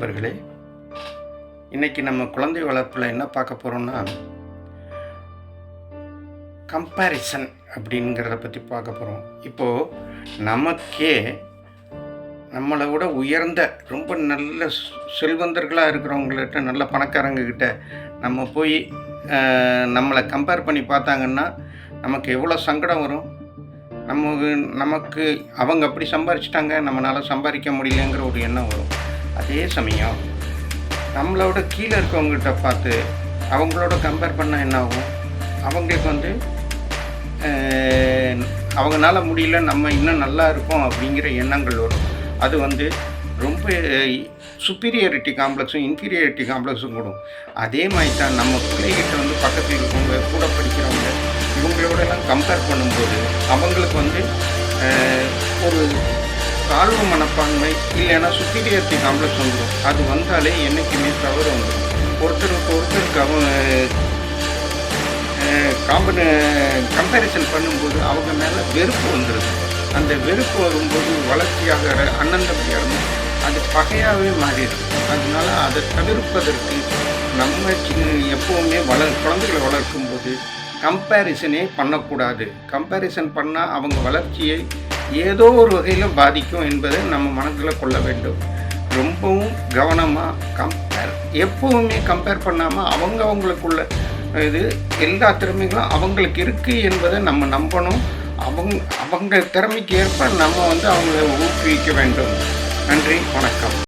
நண்பர்களே, இன்றைக்கி நம்ம குழந்தை வளர்ப்பில் என்ன பார்க்க போகிறோம்னா, கம்பேரிசன் அப்படிங்கிறத பற்றி பார்க்க போகிறோம். இப்போது நமக்கே நம்மளை விட உயர்ந்த ரொம்ப நல்ல செல்வந்தர்களாக இருக்கிறவங்கள்ட்ட, நல்ல பணக்காரங்கக்கிட்ட நம்ம போய் நம்மளை கம்பேர் பண்ணி பார்த்தாங்கன்னா நமக்கு எவ்வளோ சங்கடம் வரும். நமக்கு அவங்க அப்படி சம்பாரிச்சிட்டாங்க, நம்மளால் சம்பாதிக்க முடியலங்கிற ஒரு எண்ணம் வரும். அதே சமயம் நம்மளோட கீழே இருக்கவங்ககிட்ட பார்த்து அவங்களோட கம்பேர் பண்ணால் என்ன ஆகும்? அவங்களுக்கு அவங்களால முடியல, நம்ம இன்னும் நல்லா இருக்கோம் அப்படிங்கிற எண்ணங்கள் வரும். அது ரொம்ப சுப்பீரியாரிட்டி காம்ப்ளெக்ஸும் இன்ஃபீரியாரிட்டி காம்ப்ளெக்ஸும் கூடும். அதே மாதிரி தான் நம்ம பிள்ளைகிட்ட பக்கத்தில் இருக்கவங்க, கூட படிக்கிறவங்க, இவங்களோடலாம் கம்பேர் பண்ணும்போது அவங்களுக்கு ஒரு தாழ்வு மனப்பான்மை இல்லைன்னா சுப்பீரியாரிட்டி காம்ப்ளெக்ஸ் வந்துடும். அது வந்தாலே என்றைக்குமே தவறு வந்துடும். ஒருத்தருக்கு கம்பேரிசன் பண்ணும்போது அவங்க மேலே வெறுப்பு வந்துடுது. அந்த வெறுப்பு வரும்போது வளர்ச்சியாக அண்ணன் தம்பியாக அது பகையாகவே மாறிடுது. அதனால அதை தவிர்ப்பதற்கு நம்ம எப்போவுமே குழந்தைகளை வளர்க்கும்போது கம்பேரிசனே பண்ணக்கூடாது. கம்பேரிசன் பண்ணால் அவங்க வளர்ச்சியை ஏதோ ஒரு வகையில் பாதிக்கும் என்பதை நம்ம மனதில் கொள்ள வேண்டும். ரொம்பவும் கவனமாக எப்போவுமே கம்பேர் பண்ணாமல் அவங்களுக்குள்ள இது எல்லா திறமைகளும் அவங்களுக்கு இருக்குது என்பதை நம்ம நம்பணும். அவங்க திறமைக்கு ஏற்ப நம்ம அவங்கள ஊக்குவிக்க வேண்டும். நன்றி, வணக்கம்.